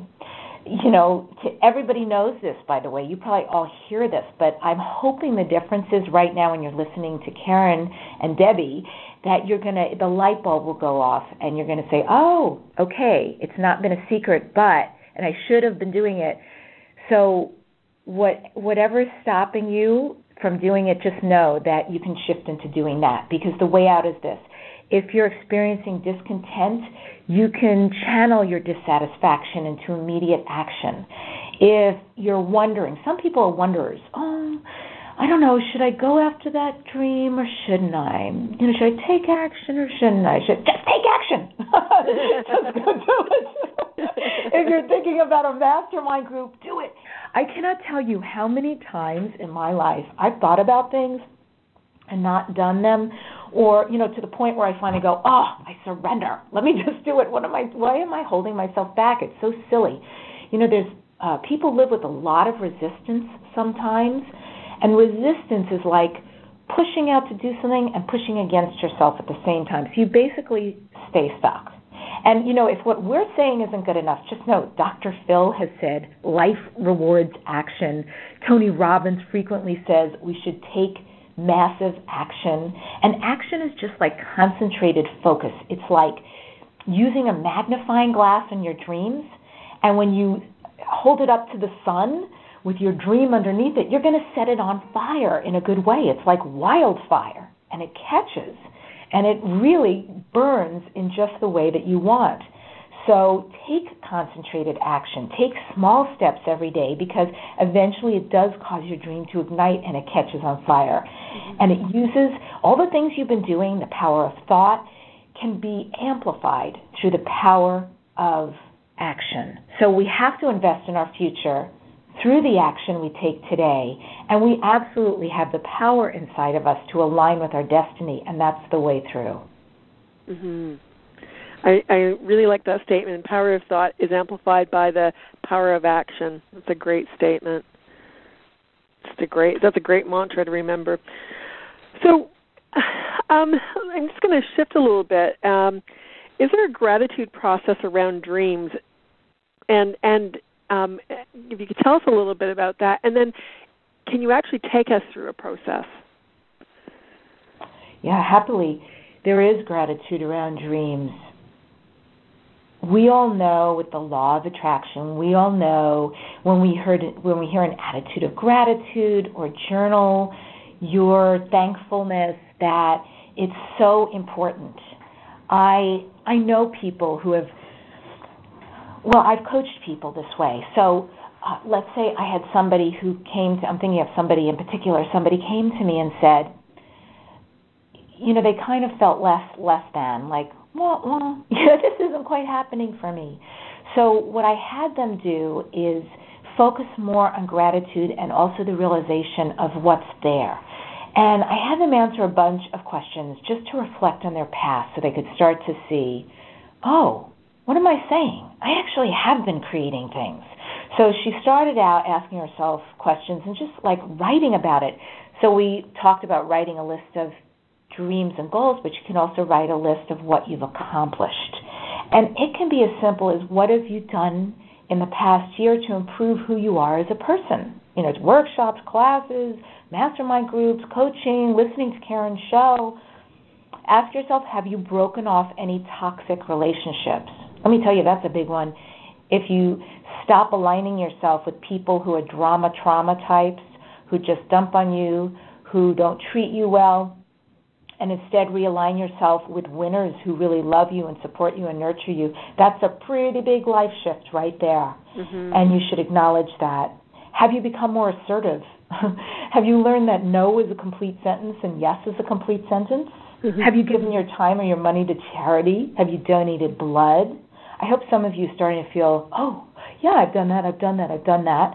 Everybody knows this, by the way. You probably all hear this, but I'm hoping the difference is right now when you're listening to Karen and Debbi that the light bulb will go off and you're going to say, oh, okay, it's not been a secret, and I should have been doing it. So whatever is stopping you from doing it, just know that you can shift into doing that, because the way out is this. If you're experiencing discontent, you can channel your dissatisfaction into immediate action. If you're wondering, some people are wonderers. Oh, I don't know, should I go after that dream or shouldn't I? Should I take action or shouldn't I? Just take action. Just go do it. If you're thinking about a mastermind group, do it. I cannot tell you how many times in my life I've thought about things and not done them, or, to the point where I finally go, I surrender. Let me just do it. Why am I holding myself back? It's so silly. There's people live with a lot of resistance sometimes, and resistance is like pushing out to do something and pushing against yourself at the same time. So you basically stay stuck. And, if what we're saying isn't good enough, just know Dr. Phil has said life rewards action. Tony Robbins frequently says we should take massive action. And action is just like concentrated focus. It's like using a magnifying glass in your dreams, and when you hold it up to the sun with your dream underneath it, you're going to set it on fire in a good way. It's like wildfire, and it catches, and it really burns in just the way that you want. So take concentrated action. Take small steps every day, because eventually it does cause your dream to ignite and it catches on fire. Mm-hmm. And it uses all the things you've been doing, the power of thought, can be amplified through the power of action. So we have to invest in our future through the action we take today, and we absolutely have the power inside of us to align with our destiny, and that's the way through. Mm-hmm. I really like that statement. Power of thought is amplified by the power of action. That's a great statement. That's a great mantra to remember. So I'm just going to shift a little bit. Is there a gratitude process around dreams? And if you could tell us a little bit about that, and then can you actually take us through a process? Yeah, happily. There is gratitude around dreams. We all know with the law of attraction, we all know when we hear an attitude of gratitude or journal your thankfulness, that it's so important. I know people who have, I've coached people this way. So let's say I had somebody who came to, I'm thinking of somebody in particular, somebody came to me and said, they kind of felt less than, like, this isn't quite happening for me. So what I had them do is focus more on gratitude and also the realization of what's there. And I had them answer a bunch of questions just to reflect on their past so they could start to see, what am I saying? I actually have been creating things. So she started out asking herself questions and just like writing about it. So we talked about writing a list of dreams and goals, but you can also write a list of what you've accomplished. And it can be as simple as, what have you done in the past year to improve who you are as a person? It's workshops, classes, mastermind groups, coaching, listening to Karen's show. Ask yourself, have you broken off any toxic relationships? Let me tell you, that's a big one. If you stop aligning yourself with people who are trauma types, who just dump on you, who don't treat you well, and instead realign yourself with winners who really love you and support you and nurture you, that's a pretty big life shift right there. Mm-hmm. And you should acknowledge that. Have you become more assertive? Have you learned that no is a complete sentence and yes is a complete sentence? Mm-hmm. Have you given your time or your money to charity? Have you donated blood? I hope some of you are starting to feel, I've done that.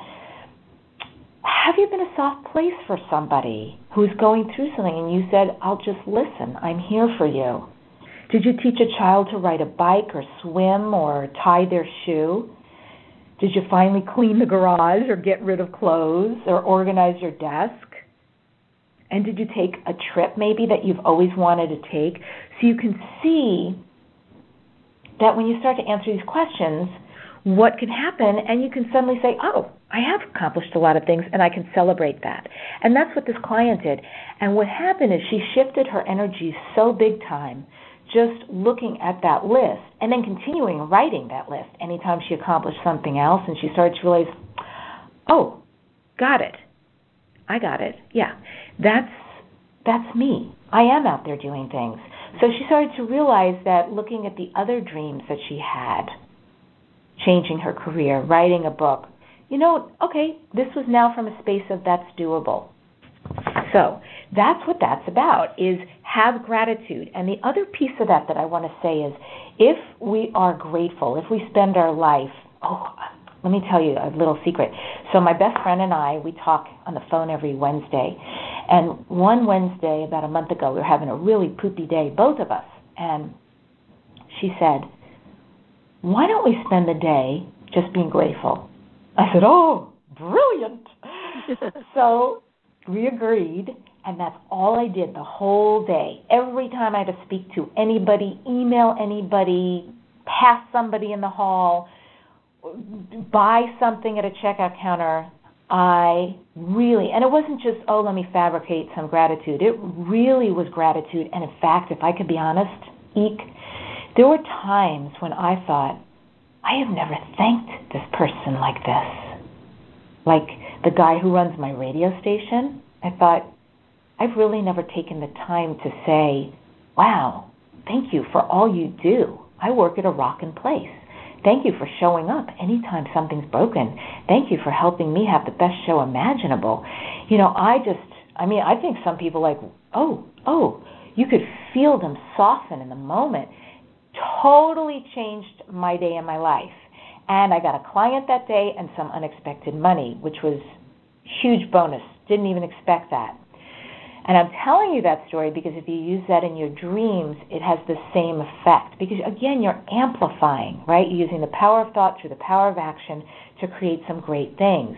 Have you been a soft place for somebody who's going through something and you said, I'll just listen, I'm here for you? Did you teach a child to ride a bike or swim or tie their shoe? Did you finally clean the garage or get rid of clothes or organize your desk? And did you take a trip maybe that you've always wanted to take? So you can see that when you start to answer these questions, what can happen, and you can suddenly say, I have accomplished a lot of things, and I can celebrate that. And that's what this client did. And what happened is she shifted her energy so big time just looking at that list and then continuing writing that list anytime she accomplished something else, and she started to realize, got it. I got it. Yeah, that's me. I am out there doing things. So she started to realize that looking at the other dreams that she had, changing her career, writing a book, this was now from a space of that's doable. So that's what that's about, is have gratitude. And the other piece of that I want to say is, if we are grateful, if we spend our life, let me tell you a little secret. So my best friend and I, we talk on the phone every Wednesday. And one Wednesday, about a month ago, we were having a really poopy day, both of us. And she said, why don't we spend the day just being grateful? I said, oh, brilliant. So we agreed, and that's all I did the whole day. Every time I had to speak to anybody, email anybody, pass somebody in the hall, buy something at a checkout counter, I really, and it wasn't just, oh, let me fabricate some gratitude. It really was gratitude. And in fact, if I could be honest, there were times when I thought, I have never thanked this person like this. Like the guy who runs my radio station, I thought, I've really never taken the time to say, wow, thank you for all you do. I work at a rockin' place. Thank you for showing up anytime something's broken. Thank you for helping me have the best show imaginable. I think some people like, oh, you could feel them soften in the moment. Totally changed my day and my life. And I got a client that day and some unexpected money, which was huge bonus. Didn't even expect that. And I'm telling you that story because if you use that in your dreams, it has the same effect. Because, again, you're amplifying, right? You're using the power of thought through the power of action to create some great things.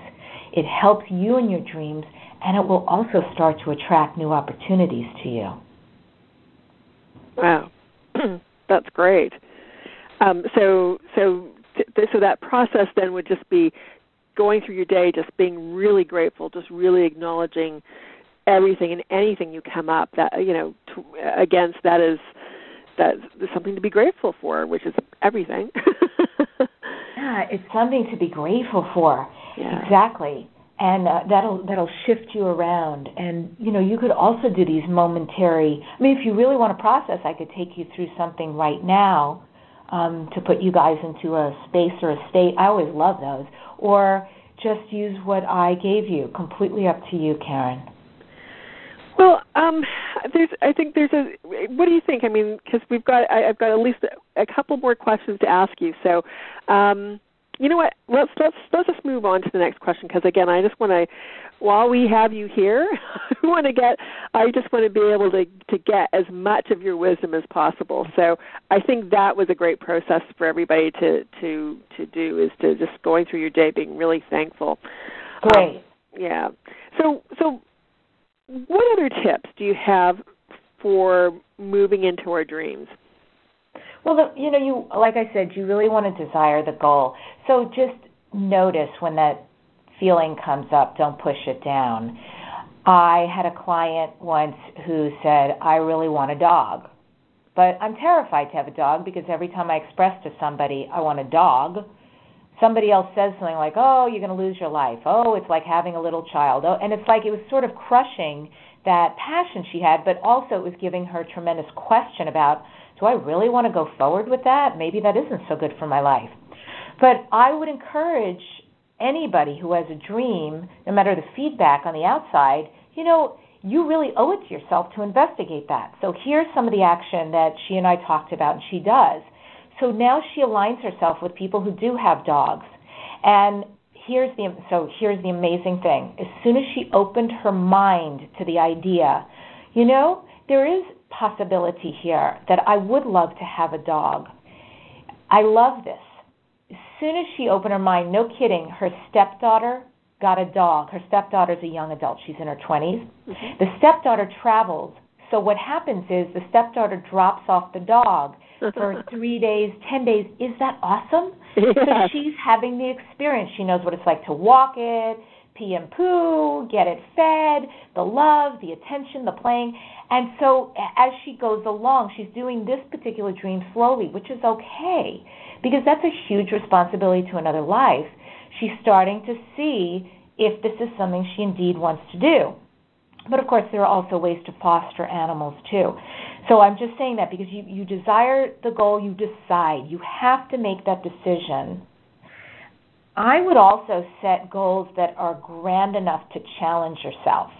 It helps you in your dreams, and it will also start to attract new opportunities to you. Wow. That's great. So that process then would just be going through your day, just being really grateful, just really acknowledging everything and anything you come up that against that's something to be grateful for, which is everything. Yeah, it's something to be grateful for. Yeah. Exactly. And that'll shift you around. And, you could also do these momentary, if you really want to process, I could take you through something right now to put you guys into a space or a state. I always love those. Or just use what I gave you. Completely up to you, Karen. Well, what do you think? Because I've got at least a couple more questions to ask you. So, you know what? Let's just move on to the next question. Because again, I just want to, while we have you here, I just want to be able to get as much of your wisdom as possible. So, I think that was a great process for everybody to do, is to just going through your day being really thankful. Great. Yeah. So. What other tips do you have for moving into our dreams? Well, you like I said, you really want to desire the goal. So just notice when that feeling comes up. Don't push it down. I had a client once who said, I really want a dog, but I'm terrified to have a dog because every time I express to somebody I want a dog, somebody else says something like, oh, you're going to lose your life. Oh, it's like having a little child. Oh, and it's like it was sort of crushing that passion she had, but also it was giving her a tremendous question about, do I really want to go forward with that? Maybe that isn't so good for my life. But I would encourage anybody who has a dream, no matter the feedback on the outside, you really owe it to yourself to investigate that. So here's some of the action that she and I talked about, and she does. So now she aligns herself with people who do have dogs. And here's the amazing thing. As soon as she opened her mind to the idea, there is possibility here that I would love to have a dog. I love this. As soon as she opened her mind, no kidding, her stepdaughter got a dog. Her stepdaughter's a young adult. She's in her 20s. Mm-hmm. The stepdaughter travels. So what happens is the stepdaughter drops off the dog for 3 days, 10 days. Is that awesome? Yes. So she's having the experience. She knows what it's like to walk it, pee and poo, get it fed, the love, the attention, the playing. And so as she goes along, she's doing this particular dream slowly, which is okay, because that's a huge responsibility to another life. She's starting to see if this is something she indeed wants to do. But, of course, there are also ways to foster animals, too. So I'm just saying that because you desire the goal, you decide. You have to make that decision. I would also set goals that are grand enough to challenge yourself.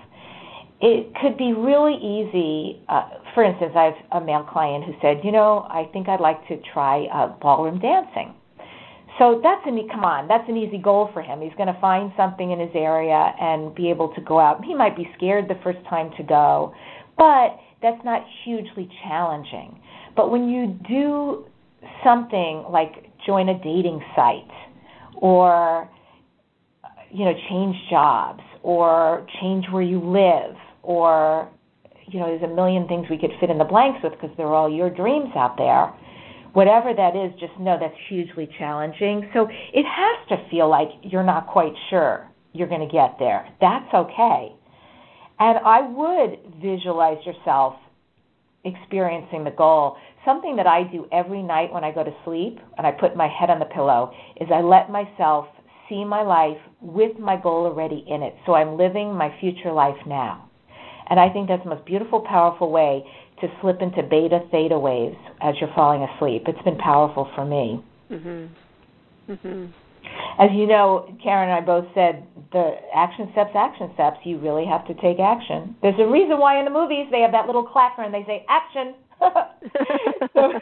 It could be really easy. For instance, I have a male client who said, I think I'd like to try ballroom dancing. So that's an easy goal for him. He's going to find something in his area and be able to go out. He might be scared the first time to go, but that's not hugely challenging. But when you do something like join a dating site or, change jobs or change where you live or, there's a million things we could fit in the blanks with because they're all your dreams out there. Whatever that is, just know that's hugely challenging. So it has to feel like you're not quite sure you're going to get there. That's okay. And I would visualize yourself experiencing the goal. Something that I do every night when I go to sleep and I put my head on the pillow is I let myself see my life with my goal already in it. So I'm living my future life now. And I think that's the most beautiful, powerful way to slip into beta, theta waves as you're falling asleep. It's been powerful for me. Mm-hmm. Mm-hmm. As you know, Karen and I both said the action steps, you really have to take action. There's a reason why in the movies they have that little clacker and they say, action. So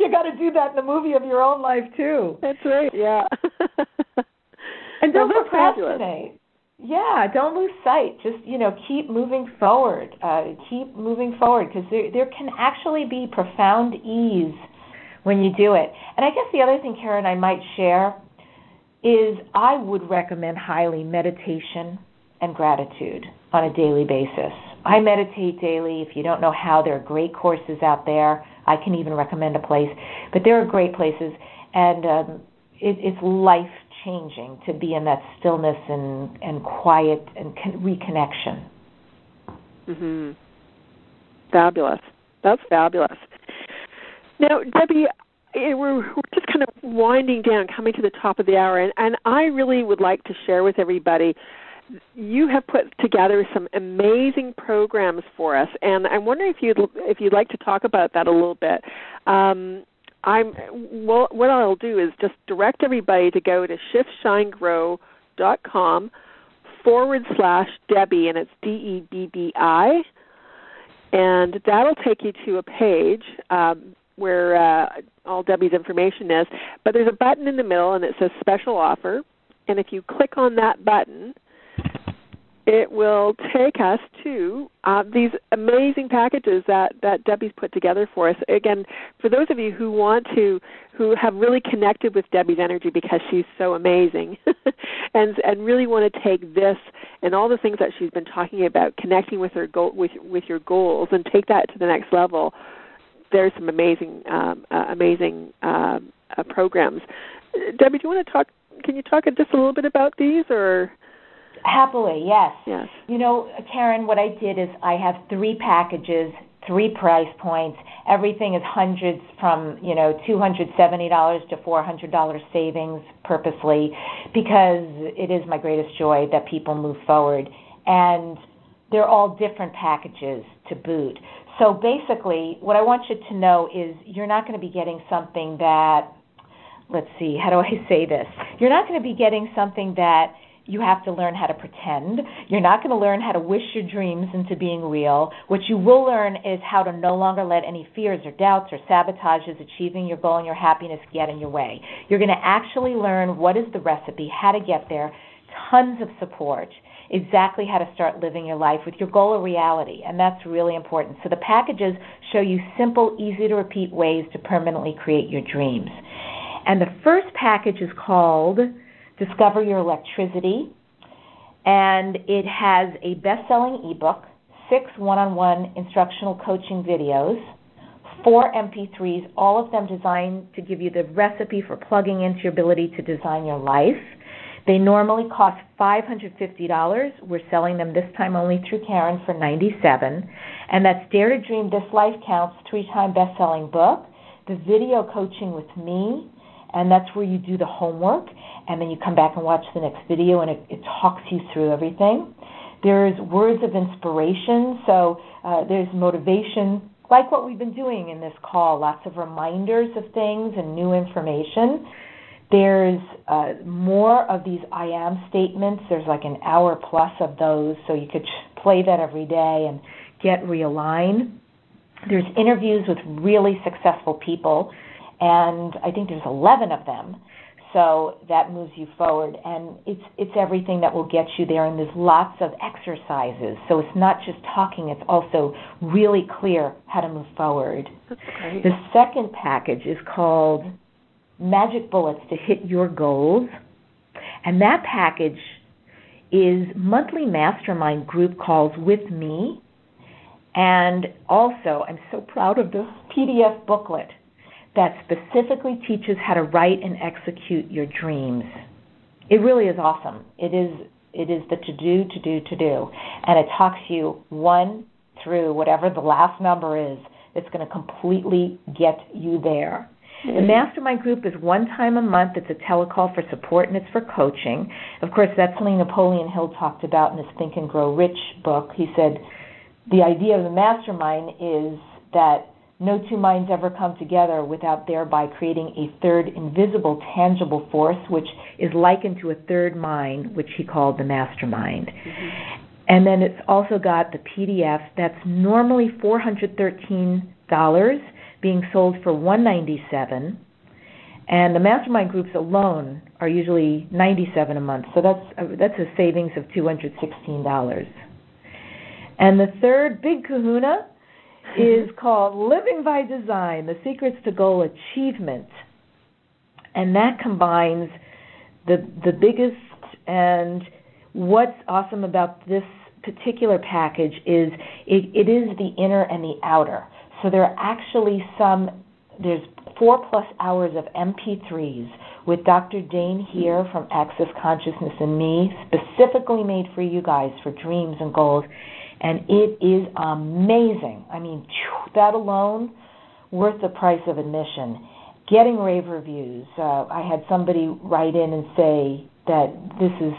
you got to do that in the movie of your own life, too. That's right, yeah. And don't procrastinate. Yeah, don't lose sight. Just, keep moving forward. Keep moving forward because there can actually be profound ease when you do it. And I guess the other thing, Karen, I might share is I would recommend highly meditation and gratitude on a daily basis. I meditate daily. If you don't know how, there are great courses out there. I can even recommend a place. But there are great places, and it's life-changing to be in that stillness and quiet and reconnection. Mm-hmm. Fabulous. That's fabulous. Now, Debbi, we're just kind of winding down, coming to the top of the hour, and I really would like to share with everybody, you have put together some amazing programs for us, and I'm wondering if you'd like to talk about that a little bit. What I'll do is just direct everybody to go to shiftshinegrow.com/Debbi, and it's DEBBI, and that'll take you to a page where all Debbi's information is. But there's a button in the middle, and it says Special Offer, and if you click on that button, it will take us to these amazing packages that Debbi's put together for us. Again, for those of you who have really connected with Debbi's energy because she's so amazing, and really want to take this and all the things that she's been talking about, connecting with her with your goals, and take that to the next level. There's some amazing programs. Debbi, do you want to talk? Can you talk just a little bit about these, or? Happily, yes. Yes. Karen, what I did is I have 3 packages, 3 price points. Everything is hundreds from, $270 to $400 savings purposely, because it is my greatest joy that people move forward. And they're all different packages to boot. So basically, what I want you to know is you're not going to be getting something that, let's see, how do I say this? You're not going to be getting something that you have to learn how to pretend. You're not going to learn how to wish your dreams into being real. What you will learn is how to no longer let any fears or doubts or sabotages achieving your goal and your happiness get in your way. You're going to actually learn what is the recipe, how to get there, tons of support, exactly how to start living your life with your goal or reality, and that's really important. So the packages show you simple, easy-to-repeat ways to permanently create your dreams. And the first package is called Discover Your Electricity, and it has a best-selling ebook, 6 one-on-one instructional coaching videos, 4 MP3s, all of them designed to give you the recipe for plugging into your ability to design your life. They normally cost $550. We're selling them this time only through Karen for $97. And that's Dare to Dream This Life Counts, 3-time best-selling book, the video coaching with me, and that's where you do the homework, and then you come back and watch the next video, and it talks you through everything. There's words of inspiration, so there's motivation, like what we've been doing in this call, lots of reminders of things and new information. There's more of these I am statements. There's like an hour plus of those, so you could play that every day and get realigned. There's interviews with really successful people, and I think there's 11 of them. So that moves you forward, and it's everything that will get you there, and there's lots of exercises. So it's not just talking, it's also really clear how to move forward. That's great. The second package is called Magic Bullets to Hit Your Goals, and that package is monthly mastermind group calls with me, and also I'm so proud of this PDF booklet that specifically teaches how to write and execute your dreams. It really is awesome. It is the to-do, and it talks you 1 through whatever the last number is that's going to completely get you there. The mastermind group is 1 time a month. It's a telecall for support, and it's for coaching. Of course, that's something Napoleon Hill talked about in his Think and Grow Rich book. He said the idea of the mastermind is that no two minds ever come together without thereby creating a third invisible, tangible force, which is likened to a third mind, which he called the mastermind. Mm-hmm. And then it's also got the PDF that's normally $413, being sold for $197, and the mastermind groups alone are usually $97 a month. So that's a savings of $216. And the third big kahuna is called Living by Design, The Secrets to Goal Achievement. And that combines the biggest, and what's awesome about this particular package is it is the inner and the outer. So there are actually there's 4+ hours of MP3s with Dr. Dane here from Access Consciousness and me, specifically made for you guys for dreams and goals. And it is amazing. I mean, that alone, worth the price of admission. Getting rave reviews. I had somebody write in and say that this has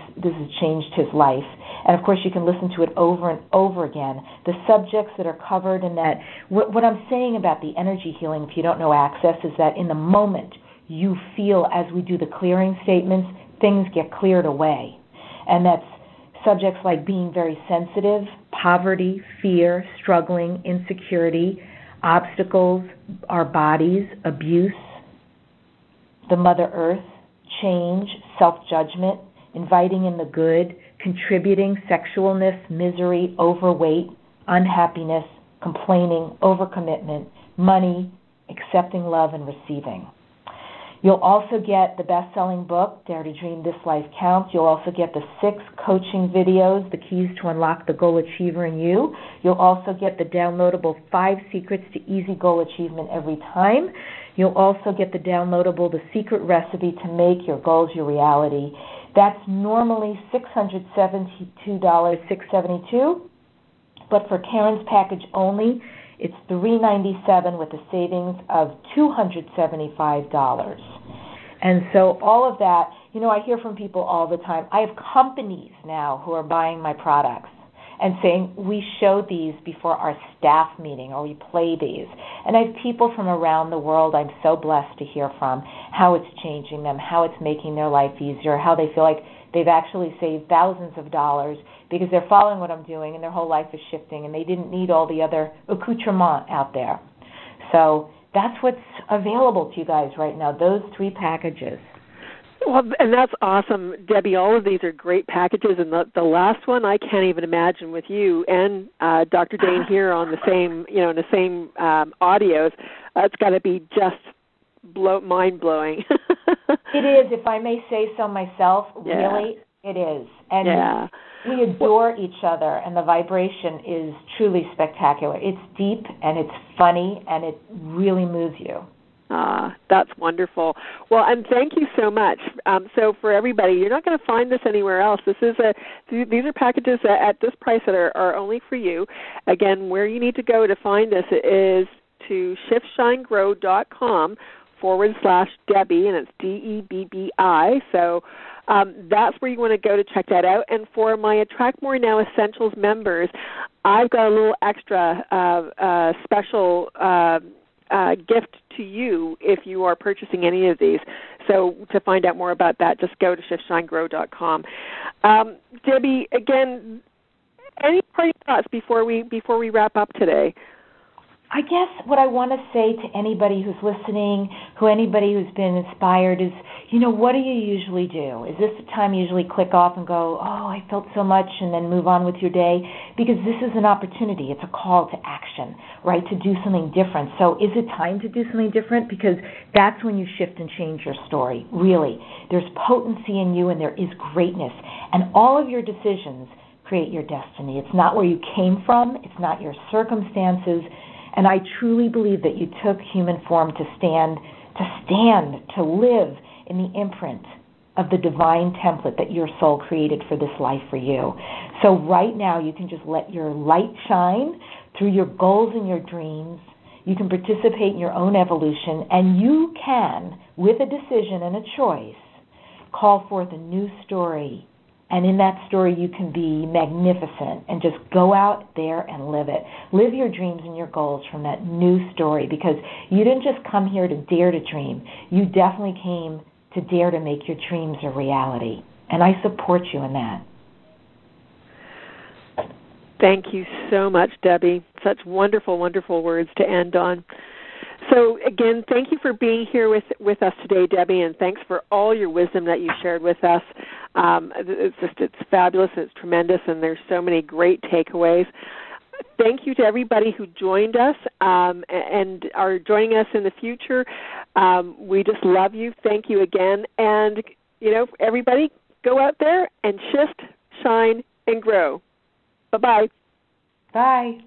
changed his life. And, of course, you can listen to it over and over again. The subjects that are covered in that. What I'm saying about the energy healing, if you don't know Access, is that in the moment you feel, as we do the clearing statements, things get cleared away. And that's subjects like being very sensitive, poverty, fear, struggling, insecurity, obstacles, our bodies, abuse, the Mother Earth, change, self-judgment, inviting in the good, contributing, sexualness, misery, overweight, unhappiness, complaining, overcommitment, money, accepting love, and receiving. You'll also get the best-selling book, Dare to Dream, This Life Counts. You'll also get the 6 coaching videos, The Keys to Unlock the Goal Achiever in You. You'll also get the downloadable 5 Secrets to Easy Goal Achievement Every Time. You'll also get the downloadable The Secret Recipe to Make Your Goals Your Reality. That's normally $672, $672, but for Karen's package only, it's $397 with a savings of $275. And so all of that, I hear from people all the time. I have companies now who are buying my products and saying, we show these before our staff meeting, or we play these. And I have people from around the world I'm so blessed to hear from, how it's changing them, how it's making their life easier, how they feel like they've actually saved thousands of dollars because they're following what I'm doing and their whole life is shifting and they didn't need all the other accoutrement out there. So that's what's available to you guys right now, those 3 packages. Well, and that's awesome, Debbie. All of these are great packages, and the last one I can't even imagine with you and Dr. Dane here on the same, in the same audios. It's got to be just mind blowing. It is, if I may say so myself. Yeah. Really, it is, and we adore each other, and the vibration is truly spectacular. It's deep and it's funny, and it really moves you. That's wonderful. Well, and thank you so much. So for everybody, you're not going to find this anywhere else. These are packages at this price that are only for you. Again, where you need to go to find this is to shiftshinegrow.com/Debbi, and it's DEBBI. So that's where you want to go to check that out. And for my Attract More Now Essentials members, I've got a little extra special gift to you if you are purchasing any of these. So to find out more about that, just go to shiftshinegrow.com. Debbie, again, any parting thoughts before we wrap up today? I guess what I want to say to anybody who's listening, anybody who's been inspired is, what do you usually do? Is this the time you usually click off and go, oh, I felt so much, and then move on with your day? Because this is an opportunity. It's a call to action, right, to do something different. So is it time to do something different? Because that's when you shift and change your story, really. There's potency in you, and there is greatness. And all of your decisions create your destiny. It's not where you came from. It's not your circumstances. And I truly believe that you took human form to stand, to live in the imprint of the divine template that your soul created for this life for you. So right now you can just let your light shine through your goals and your dreams. You can participate in your own evolution, and you can, with a decision and a choice, call forth a new story. And in that story, you can be magnificent and just go out there and live it. Live your dreams and your goals from that new story, because you didn't just come here to dare to dream. You definitely came to dare to make your dreams a reality. And I support you in that. Thank you so much, Debbie. Such wonderful, wonderful words to end on. So, again, thank you for being here with us today, Debbie, and thanks for all your wisdom that you shared with us. It's fabulous, and it's tremendous, and there's so many great takeaways. Thank you to everybody who joined us and are joining us in the future. We just love you. Thank you again. And, everybody, go out there and shift, shine, and grow. Bye-bye. Bye.